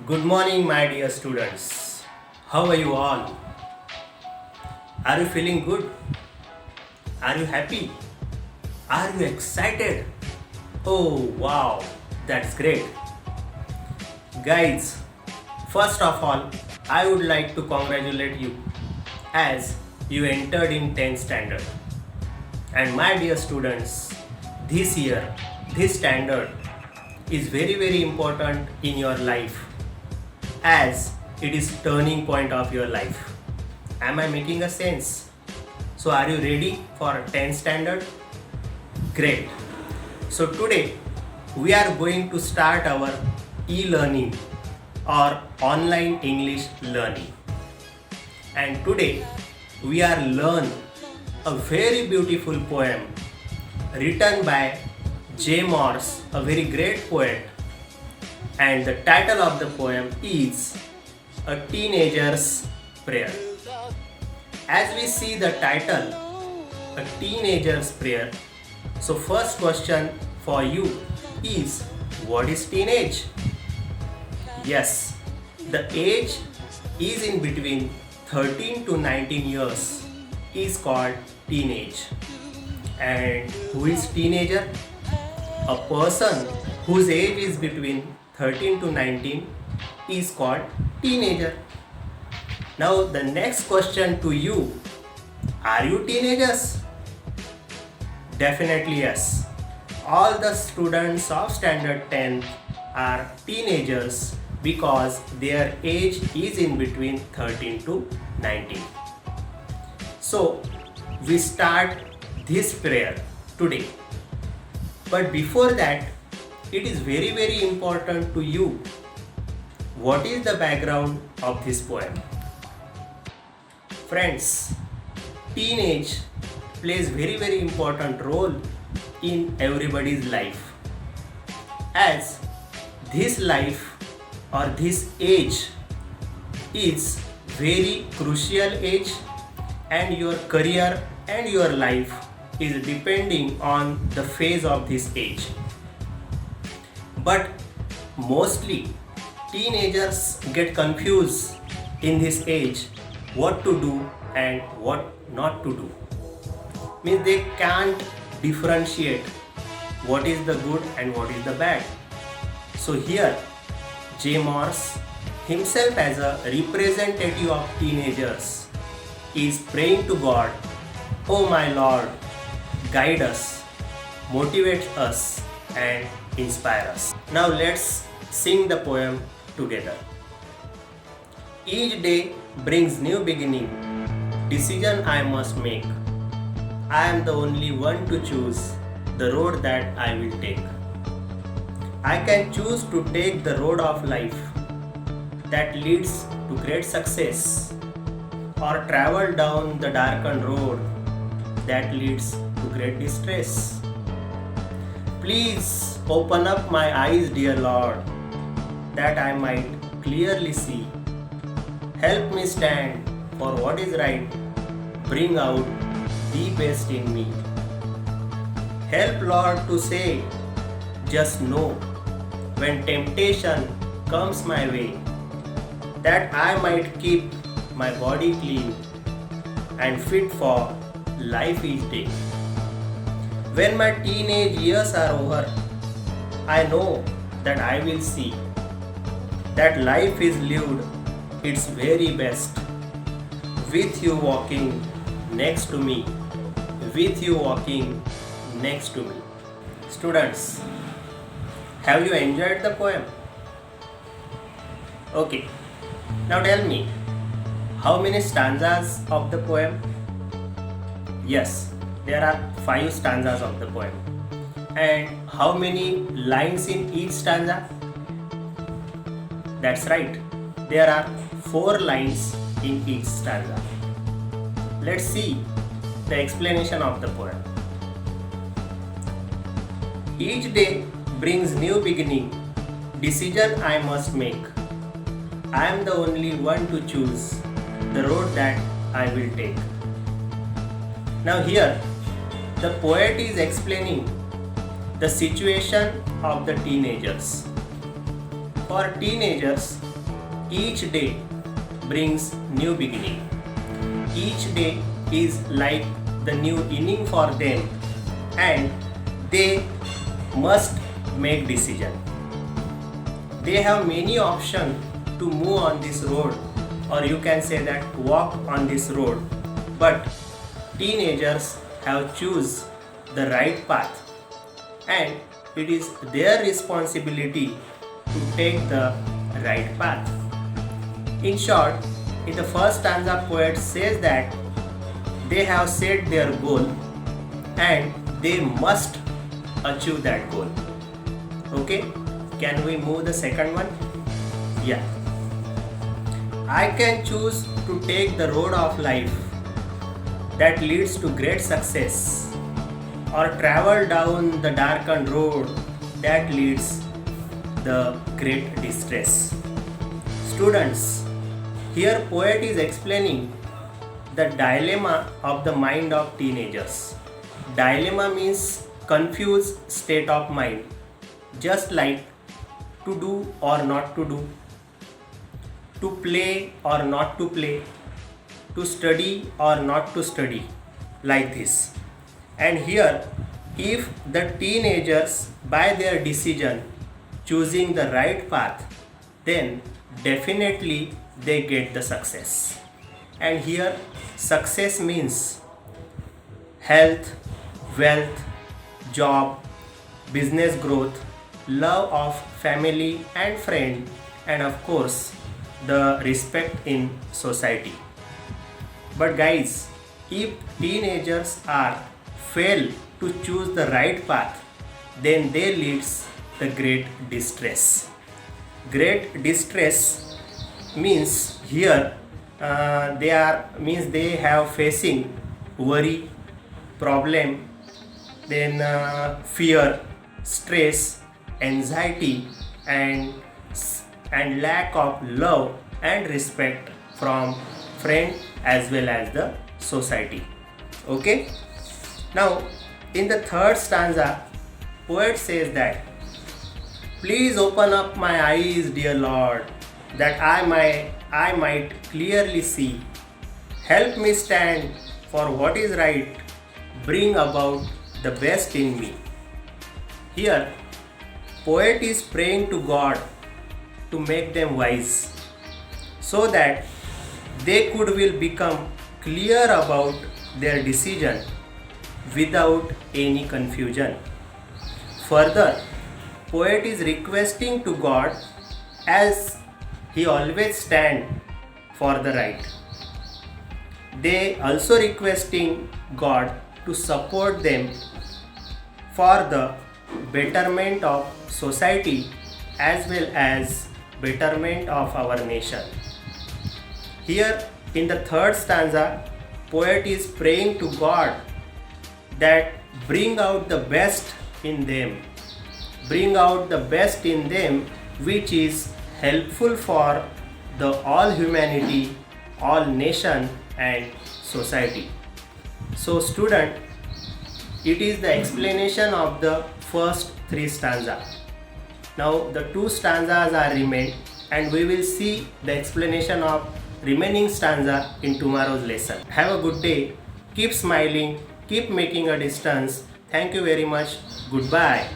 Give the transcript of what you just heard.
Good morning, my dear students. How are you all? Are you feeling good? Are you happy? Are you excited? Oh, wow, that's great. Guys, first of all, I would like to congratulate you as you entered in 10th standard. And my dear students, this year, this standard is very important in your life as it is turning point of your life. Am I making a sense? So are you ready for 10th standard? Great. So today we are going to start our e-learning or online English learning. And today we are learn a very beautiful poem written by J. Morse, a very great poet. And the title of the poem is A Teenager's Prayer. As we see the title, A Teenager's Prayer, so first question for you is, what is teenage? Yes, the age is in between 13 to 19 years is called teenage. And who is teenager? A person whose age is between 13 to 19 is called teenager. Now the next question to you, are you teenagers? Definitely yes. All the students of standard 10 are teenagers because their age is in between 13 to 19. So we start this prayer today. But before that, it is very important to you. What is the background of this poem? Friends, teenage plays very important role in everybody's life, as this life or this age is very crucial age, and your career and your life is depending on the phase of this age. But mostly teenagers get confused in this age what to do and what not to do. Means they can't differentiate what is the good and what is the bad. So here J. Morse himself as a representative of teenagers is praying to God, "Oh my Lord, guide us, motivate us and inspire us." Now let's sing the poem together. Each day brings new beginning, decision I must make. I am the only one to choose the road that I will take. I can choose to take the road of life that leads to great success, or travel down the darkened road that leads to great distress. Please open up my eyes, dear Lord, that I might clearly see. Help me stand for what is right. Bring out the best in me. Help, Lord, to say, just know, when temptation comes my way, that I might keep my body clean and fit for life each day. When my teenage years are over, I know that I will see that life is lived its very best, with you walking next to me, with you walking next to me. Students, have you enjoyed the poem? Okay, now tell me, how many stanzas of the poem? Yes, there are 5 stanzas of the poem. And how many lines in each stanza? That's right, there are 4 lines in each stanza. Let's see the explanation of the poem. Each day brings new beginning, decision I must make. I am the only one to choose the road that I will take. Now here, the poet is explaining the situation of the teenagers. For teenagers, Each day brings new beginning. Each day is like the new inning for them, and they must make decision. They have many options to move on this road, or you can say that walk on this road, but teenagers have choose the right path, and it is their responsibility to take the right path. In short, in the first stanza, poet says that they have set their goal and they must achieve that goal. Okay, can we move the second one? Yeah. I can choose to take the road of life that leads to great success, or travel down the darkened road that leads the great distress. Students, here poet is explaining the dilemma of the mind of teenagers. Dilemma means confused state of mind, just like to do or not to do, to play or not to play, to study or not to study, like this. And here, if the teenagers by their decision choosing the right path, then definitely they get the success. And here, success means health, wealth, job, business growth, love of family and friend, and of course the respect in society. But guys, if teenagers are fail to choose the right path, then they leads the great distress. Great distress means here they have facing worry, problem, then fear, stress, anxiety, and lack of love and respect from friend as well as the society. Okay, now in the third stanza, poet says that please open up my eyes, dear Lord, that I might clearly see. Help me stand for what is right, bring about the best in me. Here, poet is praying to God to make them wise, so that they will become clear about their decision without any confusion. Further, poet is requesting to God, as he always stand for the right. They also requesting God to support them for the betterment of society as well as betterment of our nation. Here in the third stanza, poet is praying to God that bring out the best in them. Bring out the best in them which is helpful for the all humanity, all nation and society. So student, it is the explanation of the first three stanzas. Now the two stanzas are remained, and we will see the explanation of remaining stanza in tomorrow's lesson. Have a good day. Keep smiling. Keep making a distance. Thank you very much. Goodbye.